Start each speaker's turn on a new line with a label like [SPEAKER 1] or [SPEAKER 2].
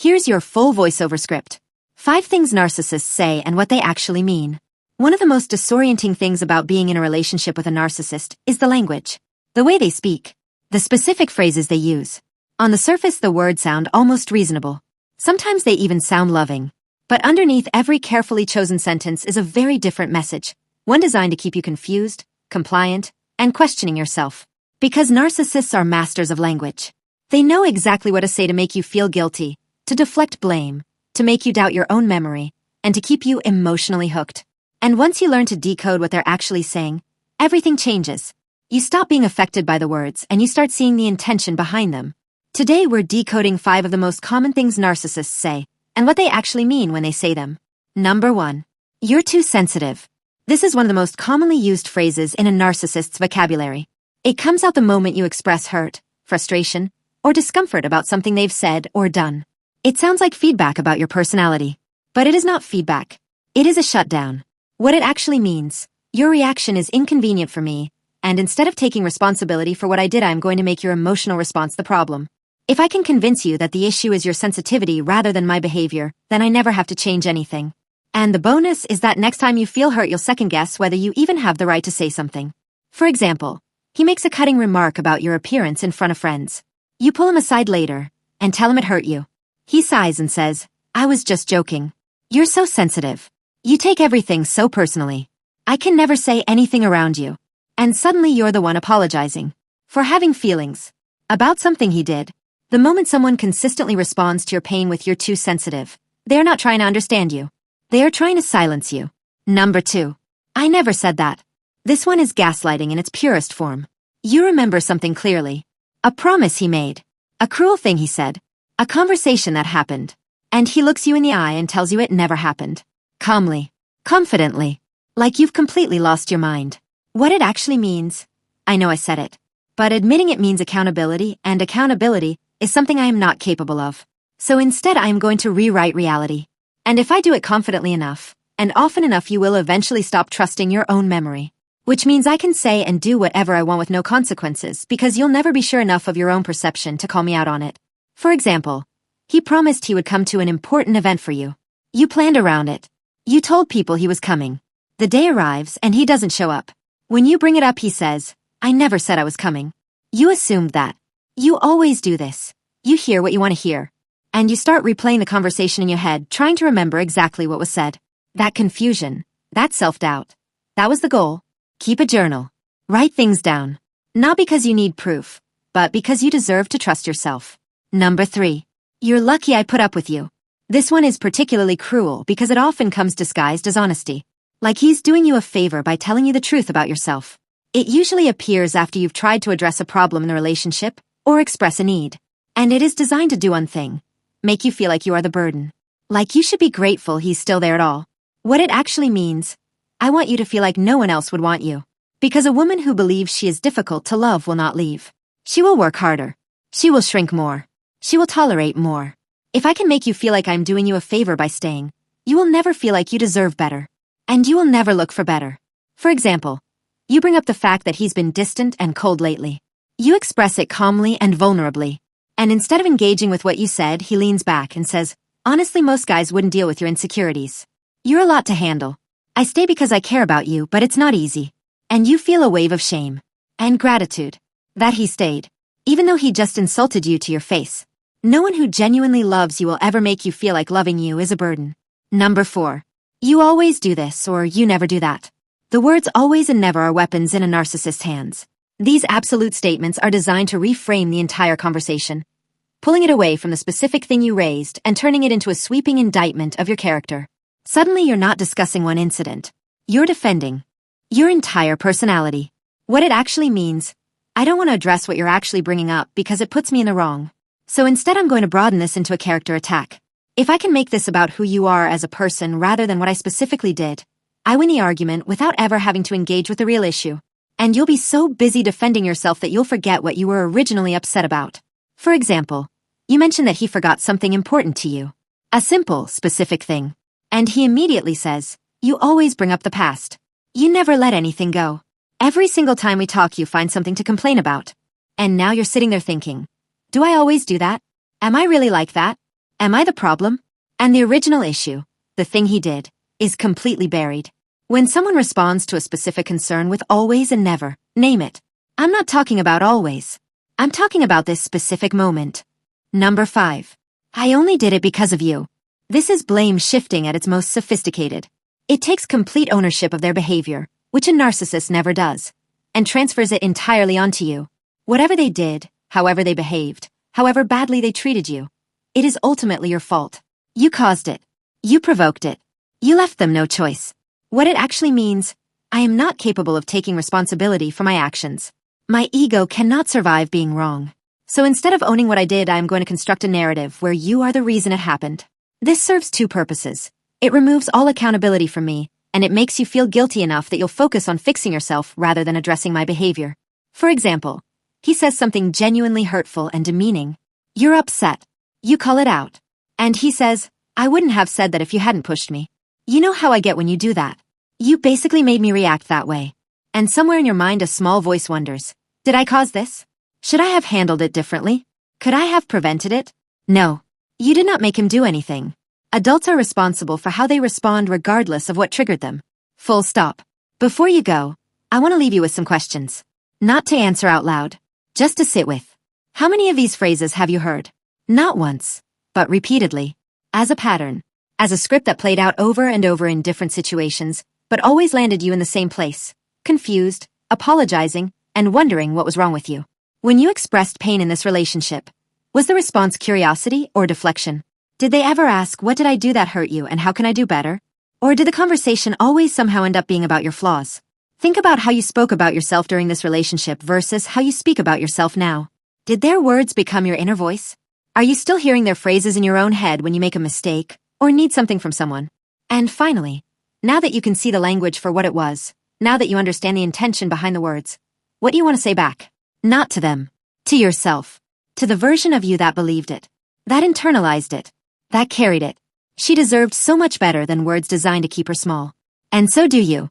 [SPEAKER 1] Here's your full voiceover script. 5 things narcissists say and what they actually mean. One of the most disorienting things about being in a relationship with a narcissist is the language. The way they speak. The specific phrases they use. On the surface, the words sound almost reasonable. Sometimes they even sound loving. But underneath every carefully chosen sentence is a very different message. One designed to keep you confused, compliant, and questioning yourself. Because narcissists are masters of language. They know exactly what to say to make you feel guilty, to deflect blame, to make you doubt your own memory, and to keep you emotionally hooked. And once you learn to decode what they're actually saying, everything changes. You stop being affected by the words and you start seeing the intention behind them. Today we're decoding 5 of the most common things narcissists say, and what they actually mean when they say them. Number 1. You're too sensitive. This is one of the most commonly used phrases in a narcissist's vocabulary. It comes out the moment you express hurt, frustration, or discomfort about something they've said or done. It sounds like feedback about your personality. But it is not feedback. It is a shutdown. What it actually means, your reaction is inconvenient for me, and instead of taking responsibility for what I did, I'm going to make your emotional response the problem. If I can convince you that the issue is your sensitivity rather than my behavior, then I never have to change anything. And the bonus is that next time you feel hurt, you'll second-guess whether you even have the right to say something. For example, he makes a cutting remark about your appearance in front of friends. You pull him aside later and tell him it hurt you. He sighs and says, "I was just joking." You're so sensitive. You take everything so personally. I can never say anything around you. And suddenly you're the one apologizing for having feelings about something he did. The moment someone consistently responds to your pain with "you're too sensitive," they're not trying to understand you. They are trying to silence you. Number 2. I never said that. This one is gaslighting in its purest form. You remember something clearly. A promise he made. A cruel thing he said. A conversation that happened. And he looks you in the eye and tells you it never happened. Calmly. Confidently. Like you've completely lost your mind. What it actually means, I know I said it. But admitting it means accountability, and accountability is something I am not capable of. So instead I am going to rewrite reality. And if I do it confidently enough, and often enough, you will eventually stop trusting your own memory. Which means I can say and do whatever I want with no consequences, because you'll never be sure enough of your own perception to call me out on it. For example, he promised he would come to an important event for you. You planned around it. You told people he was coming. The day arrives and he doesn't show up. When you bring it up, he says, "I never said I was coming." You assumed that. You always do this. You hear what you want to hear. And you start replaying the conversation in your head, trying to remember exactly what was said. That confusion, that self-doubt. That was the goal. Keep a journal. Write things down. Not because you need proof, but because you deserve to trust yourself. Number 3. You're lucky I put up with you. This one is particularly cruel because it often comes disguised as honesty. Like he's doing you a favor by telling you the truth about yourself. It usually appears after you've tried to address a problem in the relationship or express a need. And it is designed to do one thing. Make you feel like you are the burden. Like you should be grateful he's still there at all. What it actually means, I want you to feel like no one else would want you. Because a woman who believes she is difficult to love will not leave. She will work harder. She will shrink more. She will tolerate more. If I can make you feel like I'm doing you a favor by staying, you will never feel like you deserve better. And you will never look for better. For example, you bring up the fact that he's been distant and cold lately. You express it calmly and vulnerably. And instead of engaging with what you said, he leans back and says, "Honestly, most guys wouldn't deal with your insecurities. You're a lot to handle. I stay because I care about you, but it's not easy." And you feel a wave of shame and gratitude that he stayed, even though he just insulted you to your face. No one who genuinely loves you will ever make you feel like loving you is a burden. Number 4. You always do this, or you never do that. The words always and never are weapons in a narcissist's hands. These absolute statements are designed to reframe the entire conversation, pulling it away from the specific thing you raised and turning it into a sweeping indictment of your character. Suddenly you're not discussing one incident. You're defending your entire personality. What it actually means, I don't want to address what you're actually bringing up because it puts me in the wrong. So instead I'm going to broaden this into a character attack. If I can make this about who you are as a person rather than what I specifically did, I win the argument without ever having to engage with the real issue. And you'll be so busy defending yourself that you'll forget what you were originally upset about. For example, you mentioned that he forgot something important to you. A simple, specific thing. And he immediately says, "You always bring up the past. You never let anything go. Every single time we talk you find something to complain about." And now you're sitting there thinking, do I always do that? Am I really like that? Am I the problem? And the original issue, the thing he did, is completely buried. When someone responds to a specific concern with always and never, name it. I'm not talking about always. I'm talking about this specific moment. Number 5. I only did it because of you. This is blame shifting at its most sophisticated. It takes complete ownership of their behavior, which a narcissist never does, and transfers it entirely onto you. Whatever they did, however they behaved, however badly they treated you, it is ultimately your fault. You caused it. You provoked it. You left them no choice. What it actually means, I am not capable of taking responsibility for my actions. My ego cannot survive being wrong. So instead of owning what I did, I am going to construct a narrative where you are the reason it happened. This serves 2 purposes. It removes all accountability from me, and it makes you feel guilty enough that you'll focus on fixing yourself rather than addressing my behavior. For example, he says something genuinely hurtful and demeaning. You're upset. You call it out. And he says, I wouldn't have said that if you hadn't pushed me. You know how I get when you do that. You basically made me react that way. And somewhere in your mind a small voice wonders, did I cause this? Should I have handled it differently? Could I have prevented it? No. You did not make him do anything. Adults are responsible for how they respond regardless of what triggered them. Full stop. Before you go, I want to leave you with some questions. Not to answer out loud, just to sit with. How many of these phrases have you heard? Not once, but repeatedly. As a pattern. As a script that played out over and over in different situations, but always landed you in the same place. Confused, apologizing, and wondering what was wrong with you. When you expressed pain in this relationship, was the response curiosity or deflection? Did they ever ask, what did I do that hurt you and how can I do better? Or did the conversation always somehow end up being about your flaws? Think about how you spoke about yourself during this relationship versus how you speak about yourself now. Did their words become your inner voice? Are you still hearing their phrases in your own head when you make a mistake or need something from someone? And finally, now that you can see the language for what it was, now that you understand the intention behind the words, what do you want to say back? Not to them. To yourself. To the version of you that believed it. That internalized it. That carried it. She deserved so much better than words designed to keep her small. And so do you.